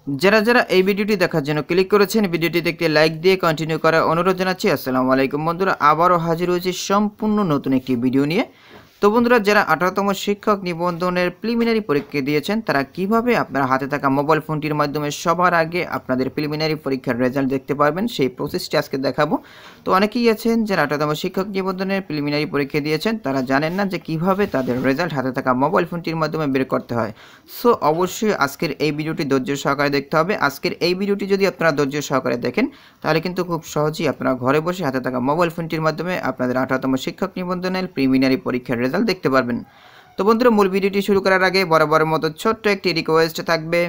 যারা যারা এই ভিডিওটি দেখার জন্য ক্লিক করেছেন, ভিডিওটিতে একটি লাইক দিয়ে কন্টিনিউ করার অনুরোধ জানাচ্ছি। আসসালামু আলাইকুম বন্ধুরা, আবারও হাজির হয়েছি সম্পূর্ণ নতুন একটি ভিডিও নিয়ে। তো বন্ধুরা, যারা 18তম শিক্ষক নিবন্ধনের প্রিলিমিনারি পরীক্ষা দিয়েছেন, তারা কিভাবে আপনার হাতে থাকা মোবাইল ফোনটির মাধ্যমে সবার আগে আপনাদের প্রিলিমিনারি পরীক্ষার রেজাল্ট দেখতে পারবেন, সেই প্রসেসটি আজকে দেখাবো। তো অনেকেই আছেন যারা 18তম শিক্ষক নিবন্ধনের প্রিলিমিনারি পরীক্ষা দিয়েছেন, তারা জানেন না যে কিভাবে তাদের রেজাল্ট হাতে থাকা মোবাইল ফোনটির মাধ্যমে বের করতে হয়। সো অবশ্যই আজকের এই ভিডিওটি ধৈর্য সহকারে দেখতে হবে। আজকের এই ভিডিওটি যদি আপনারা ধৈর্য সহকারে দেখেন, তাহলে কিন্তু খুব সহজেই আপনারা ঘরে বসে হাতে থাকা মোবাইল ফোনটির মাধ্যমে আপনাদের 18তম শিক্ষক নিবন্ধনের প্রিলিমিনারি পরীক্ষার রেজাল্ট দেখতে পারবেন। তো বন্ধুরা, মূল ভিডিওটি শুরু করার আগে বরাবরের মতো ছোট্ট একটি রিকোয়েস্ট থাকবে।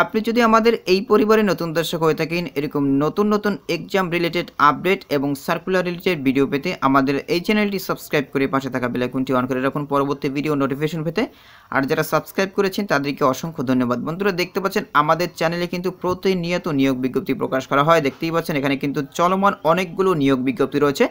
আপনি যদি আমাদের এই পরিবারে নতুন দর্শক হয়ে থাকেন, এরকম নতুন নতুন এক্সাম রিলেটেড আপডেট এবং সার্কুলার রিলেটেড ভিডিও পেতে আমাদের এই চ্যানেলটি সাবস্ক্রাইব করে পাশে থাকা বেল আইকনটি অন করে রাখুন পরবর্তী ভিডিও নোটিফিকেশন পেতে। আর যারা সাবস্ক্রাইব করেছেন তাদেরকে অসংখ্য ধন্যবাদ। বন্ধুরা, দেখতে পাচ্ছেন আমাদের চ্যানেলে কিন্তু প্রতিনিয়ত নিয়োগ বিজ্ঞপ্তি প্রকাশ করা হয়। দেখতেই পাচ্ছেন এখানে কিন্তু চলমান অনেকগুলো নিয়োগ বিজ্ঞপ্তি রয়েছে।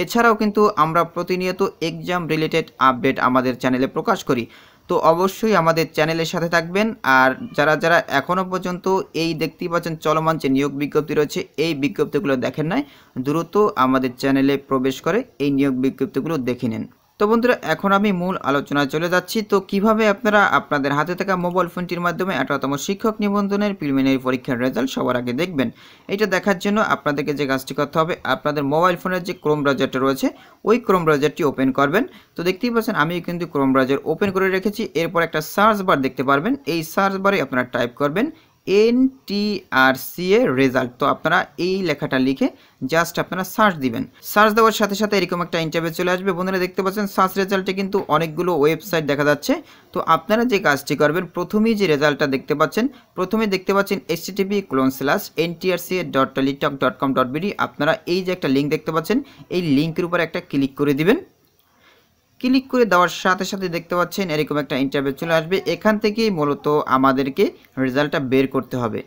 এছাড়াও কিন্তু আমরা প্রতিনিয়ত এক্সাম রিলেটেড আপডেট আমাদের চ্যানেলে প্রকাশ করি। তো অবশ্যই আমাদের চ্যানেলের সাথে থাকবেন। আর যারা যারা এখনও পর্যন্ত এই দেখতেই পাচ্ছেন চলমান যে নিয়োগ বিজ্ঞপ্তি রয়েছে, এই বিজ্ঞপ্তিগুলো দেখেন নাই, দ্রুত আমাদের চ্যানেলে প্রবেশ করে এই নিয়োগ বিজ্ঞপ্তিগুলো দেখে নিন। তো বন্ধুরা, এখন আমি মূল আলোচনায় চলে যাচ্ছি। তো কিভাবে আপনারা আপনাদের হাতে থাকা মোবাইল ফোনটির মাধ্যমে 18তম শিক্ষক নিবন্ধনের প্রিলিমিনারি পরীক্ষার রেজাল্ট সবার আগে দেখবেন, এটা দেখার জন্য আপনাদেরকে যে কাজটি করতে হবে, আপনাদের মোবাইল ফোনের যে ক্রোম ব্রাউজারটা রয়েছে, ওই ক্রোম ব্রাউজারটি ওপেন করবেন। তো দেখতেই পাচ্ছেন আমি কিন্তু ক্রোম ব্রাউজার ওপেন করে রেখেছি। এরপর একটা সার্চ বার দেখতে পারবেন, এই সার্চ বারে আপনারা টাইপ করবেন NTRCA রেজাল্ট। তো আপনারা এই লেখাটা লিখে জাস্ট আপনারা সার্চ দিবেন। সার্চ দেওয়ার সাথে সাথে এরকম একটা ইন্টারভিউ চলে আসবে। বন্ধুরা, দেখতে পাচ্ছেন সার্চ রেজাল্টে কিন্তু অনেকগুলো ওয়েবসাইট দেখা যাচ্ছে। তো আপনারা যে কাজটি করবেন, প্রথমেই যে রেজাল্টটা দেখতে পাচ্ছেন, প্রথমে দেখতে পাচ্ছেন http://ntrca.teletalk.com.bd। আপনারা এই যে একটা লিঙ্ক দেখতে পাচ্ছেন, এই লিঙ্কের উপর একটা ক্লিক করে দিবেন। ক্লিক করে দেওয়ার সাথে সাথে দেখতে পাচ্ছেন এরকম একটা ইন্টারভিউ চলে আসবে। এখান থেকেই মূলত আমাদেরকে রেজাল্টটা বের করতে হবে।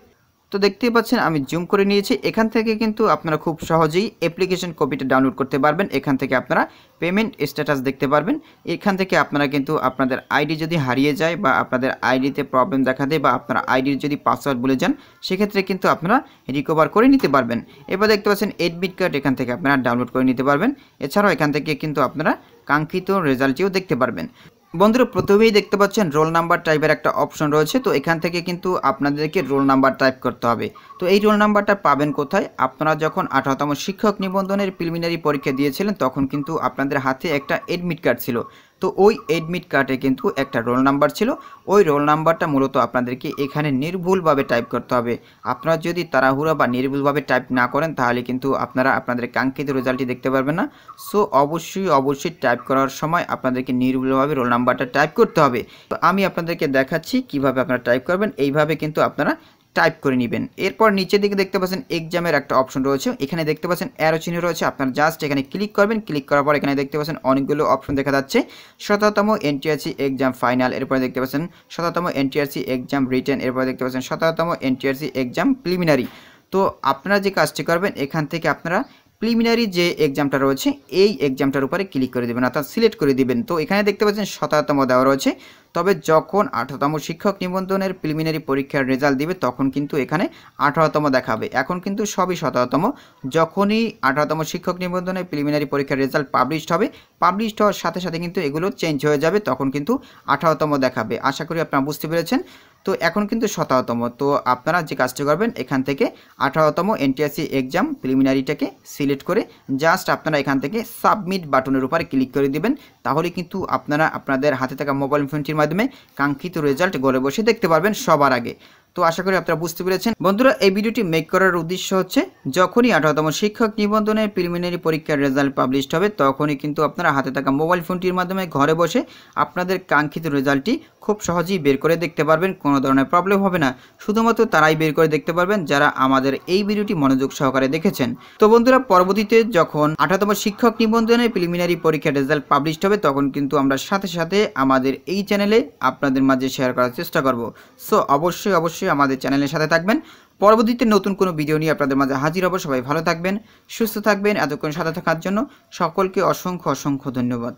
তো দেখতেই পাচ্ছেন আমি জুম করে নিয়েছি। এখান থেকে কিন্তু আপনারা খুব সহজেই অ্যাপ্লিকেশন কপিটা ডাউনলোড করতে পারবেন। এখান থেকে আপনারা পেমেন্ট স্ট্যাটাস দেখতে পারবেন। এখান থেকে আপনারা কিন্তু আপনাদের আইডি যদি হারিয়ে যায় বা আপনাদের আইডিতে প্রবলেম দেখা দেয় বা আপনারা আইডির যদি পাসওয়ার্ড ভুলে যান, সেক্ষেত্রে কিন্তু আপনারা রিকভার করে নিতে পারবেন। এবার দেখতে পাচ্ছেন এডমিট কার্ড, এখান থেকে আপনারা ডাউনলোড করে নিতে পারবেন। এছাড়াও এখান থেকে কিন্তু আপনারা কাঙ্ক্ষিত রেজাল্টটিও দেখতে পারবেন। বন্ধুরা, প্রথমেই দেখতে পাচ্ছেন রোল নাম্বার টাইপের একটা অপশন রয়েছে। তো এখান থেকে কিন্তু আপনাদেরকে রোল নাম্বার টাইপ করতে হবে। তো এই রোল নাম্বারটা পাবেন কোথায়? আপনারা যখন 18তম শিক্ষক নিবন্ধনের প্রিলিমিনারি পরীক্ষা দিয়েছিলেন, তখন কিন্তু আপনাদের হাতে একটা এডমিট কার্ড ছিল। তো ওই এডমিট কার্ডে কিন্তু একটা রোল নাম্বার ছিল। ওই রোল নাম্বারটা মূলত আপনাদেরকে এখানে নির্ভুলভাবে টাইপ করতে হবে। আপনারা যদি তাড়াহুড়া বা নির্ভুলভাবে টাইপ না করেন, তাহলে কিন্তু আপনারা আপনাদের কাঙ্ক্ষিত রেজাল্টটি দেখতে পারবেন না। সো অবশ্যই টাইপ করার সময় আপনাদেরকে নির্ভুলভাবে রোল নাম্বারটা টাইপ করতে হবে। তো আমি আপনাদেরকে দেখাচ্ছি কিভাবে আপনারা টাইপ করবেন। এইভাবে কিন্তু আপনারা টাইপ করে নেবেন। এরপর নিচের দিকে দেখতে পাচ্ছেন এক্সামের একটা অপশন রয়েছে। এখানে দেখতে পাচ্ছেন অ্যারো চিহ্ন রয়েছে। আপনারা জাস্ট এখানে ক্লিক করবেন। ক্লিক করার পর এখানে দেখতে পাচ্ছেন অনেকগুলো অপশন দেখা যাচ্ছে। 17তম NTRC এক্সাম ফাইনাল, এরপরে দেখতে পাচ্ছেন 17তম NTRC এক্সাম রিটেন, এরপরে দেখতে পাচ্ছেন 17তম NTRC এক্সাম প্রিলিমিনারি। তো আপনারা যে কাজটি করবেন, এখান থেকে আপনারা প্রিলিমিনারি যে এক্সামটা রয়েছে, এই এক্সামটার উপরে ক্লিক করে দেবেন, অর্থাৎ সিলেক্ট করে দিবেন। তো এখানে দেখতে পাচ্ছেন 17তম দেওয়া রয়েছে। তবে যখন 18তম শিক্ষক নিবন্ধনের প্রিলিমিনারি পরীক্ষার রেজাল্ট দিবে, তখন কিন্তু এখানে 18তম দেখাবে। এখন কিন্তু সবই 17তম। যখনই 18তম শিক্ষক নিবন্ধনের প্রিলিমিনারি পরীক্ষার রেজাল্ট পাবলিশড হবে, পাবলিশড হওয়ার সাথে সাথে কিন্তু এগুলো চেঞ্জ হয়ে যাবে, তখন কিন্তু 18তম দেখাবে। আশা করি আপনারা বুঝতে পেরেছেন। তো এখন কিন্তু 17তম। তো আপনারা যে কাজটি করবেন, এখান থেকে 18তম NTRC এক্সাম প্রিলিমিনারিটাকে সিলেক্ট করে জাস্ট আপনারা এখান থেকে সাবমিট বাটনের উপরে ক্লিক করে দিবেন। তাহলে কিন্তু আপনারা আপনাদের হাতে থাকা মোবাইল ফোনটির মাধ্যমে কাঙ্ক্ষিত রেজাল্ট ঘরে বসে দেখতে পারবেন সবার আগে। তো আশা করি আপনারা বুঝতে পেরেছেন। বন্ধুরা, এই ভিডিওটি মেক করার উদ্দেশ্য হচ্ছে, যখনই 18তম শিক্ষক নিবন্ধনের প্রিলিমিনারি পরীক্ষার রেজাল্ট পাবলিশড হবে, তখনই কিন্তু আপনারা হাতে থাকা মোবাইল ফোনটির মাধ্যমে ঘরে বসে আপনাদের কাঙ্ক্ষিত রেজাল্টটি খুব সহজেই বের করে দেখতে পারবেন। কোনো ধরনের প্রবলেম হবে না। শুধুমাত্র তারাই বের করে দেখতে পারবেন যারা আমাদের এই ভিডিওটি মনোযোগ সহকারে দেখেছেন। তো বন্ধুরা, পরবর্তীতে যখন 18তম শিক্ষক নিবন্ধনের প্রিলিমিনারি পরীক্ষার রেজাল্ট পাবলিশড হবে, তখন কিন্তু আমরা সাথে সাথে আমাদের এই চ্যানেলে আপনাদের মাঝে শেয়ার করার চেষ্টা করব। সো অবশ্যই আমাদের চ্যানেলের সাথে থাকবেন। পরবর্তীতে নতুন কোনো ভিডিও নিয়ে আপনাদের মাঝে হাজির হব। সবাই ভালো থাকবেন, সুস্থ থাকবেন। এতক্ষণ সাথে থাকার জন্য সকলকে অসংখ্য ধন্যবাদ।